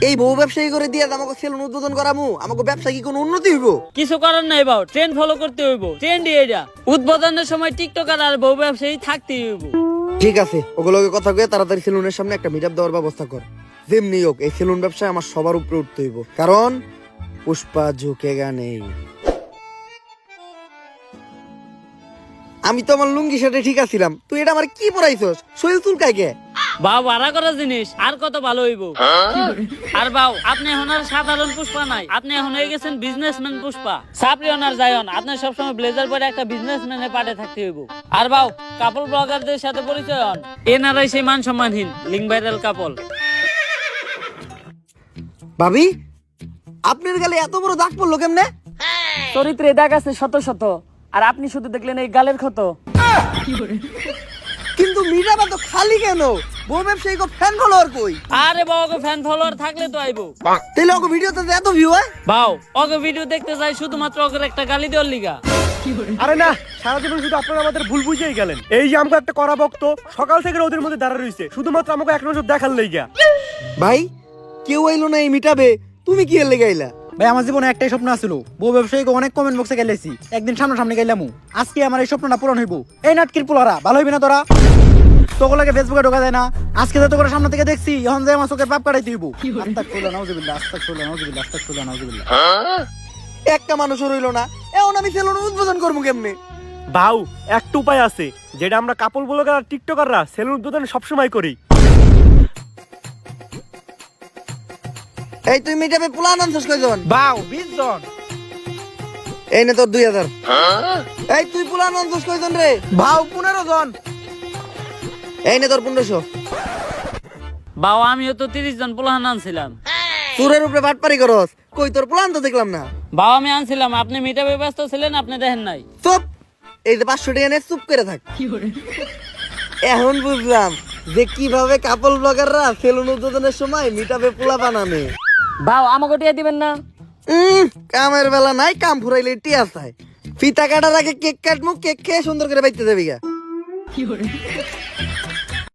এই বউ ব্যবসায়ী করে দিয়ে আমাকে সেলুন উদ্বোধন করামু, আমাকে ব্যবসা কি কোনো উন্নতি হইব? কিছু করার নাই বাউ, ট্রেন্ড ফলো করতে হইব। ট্রেন্ড এটা উদ্বোধনের সময় টিকটকার আর বউ ব্যবসায়ী থাকতে হইব। ঠিক আছে, ওগুলোকে কথা কয়ে তাড়াতাড়ি সেলুনের সামনে একটা মিটআপ দেওয়ার ব্যবস্থা কর। যেমনি হোক এই সেলুন ব্যবসায় আমার সবার উপরে উঠতে হইব, কারণ পুষ্পা ঝুঁকেগা নেই। আমি তো আমার লুঙ্গি শার্টে ঠিক আছিলাম, তুই এটা আমার কি পরাইছস? শরীর চুলকায় কে? বাউ ভাড়া করা জিনিস আর কত ভালো হইব। আর বাউ আপনি এখন আর সাধারণ পুষ্পা নাই, আপনি এখন হয়ে গেছেন বিজনেসম্যান পুষ্পা। সাপ্রিয়ন আর জায়ন, আপনি সবসময় ব্লেজার পরে একটা বিজনেসম্যানের পাটে থাকতে হইব। আর বাউ কাপল ব্লগারদের সাথে পরিচয় হন, এনারাই সেই মান সম্মানহীন লিঙ্ক ভাইরাল কাপল। ভাবি, আপনার গালে এত বড় দাগ পড়লো কেমনে? চরিত্রে দাগ আছে শত শত, আর আপনি শুধু দেখলেন এই গালের ক্ষত। কিন্তু মিটআপ তো খালি কেন? বউ ব্যবসায়ী কো ফ্যান ফলোয়ার কই? আরে বাউ ওকে ফ্যান ফলোয়ার থাকলে তো আইবো। তাইলে ওকে ভিডিওতে এত ভিউ হয়? বাউ ওকে ভিডিও দেখতে যাই শুধুমাত্র ওকে একটা গালি দেওয়ার লিগা। আরে না, সারা জীবন শুধু আপনারা আমাদের ভুল বুঝেই গেলেন। এই যে আমাকে একটা করা ভক্ত সকাল থেকে ওদের মধ্যে দাঁড়া রইছে শুধুমাত্র আমাকে এক নজর দেখার লইগা। ভাই কেউ আইলো না এই মিটাবে, তুমি কি এর লেগে আইলা? ভাই আমার জীবনে একটাই স্বপ্ন আছিল, বউ ব্যবসায়ীকে অনেক কমেন্ট বক্সে গেলেছি, একদিন সামনাসামনি গেলামু। আজকে আমার এই স্বপ্নটা পূরণ হইব। এই নাটকির পোলারা ভালো হইবি না তোরা? তোগুলাকে ফেসবুকে ঢোকা যায় না, আজকে তো তোকে সামনে থেকে দেখছি, এখন যে আমার চোখের পাপ কাটাইতে হইব। আস্তাগফিরুল্লাহ, নাউযুবিল্লাহ, আস্তাগফিরুল্লাহ, নাউযুবিল্লাহ, আস্তাগফিরুল্লাহ, নাউযুবিল্লাহ। একটা মানুষও রইলো না, এখন আমি সেলুন উদ্বোধন করবো কেমনে? ভাউ একটা উপায় আছে, যেটা আমরা কাপল ব্লগার আর টিকটকাররা সেলুন উদ্বোধন সবসময় করি। এই তুই মিটাবে প্ল্যান আনছস কয়জন? বাউ 20 জন। এই নে তোর 2000। এই তুই প্ল্যান আনছস কয়জন রে? ভাউ 15 জন। এই নে তোর 1500। বাউ আমিও তো 30 জন পোলাহান আনছিলাম। চুরের উপরে বাটপারি করস, কই তোর প্ল্যান তো দেখলাম না। বাউ আমি আনছিলাম, আপনি মিটাবে ব্যস্ত ছিলেন, আপনি দেখেন নাই। চুপ, এই যে 500 টাকা নে, চুপ করে থাক। এখন বুঝলাম যে কিভাবে কাপল ব্লগাররা সেলুন উদ্বোধনের সময় মিটাবে পোলা বানানে। ভাও আমাকে টিয়া দিবেন না? কামের বেলা নাই, কাম ফুরাইলে টিয়া চাই। ফিতা কাটার আগে কেক কাটমু, কেক খেয়ে সুন্দর করে বাইতে যাবি গা।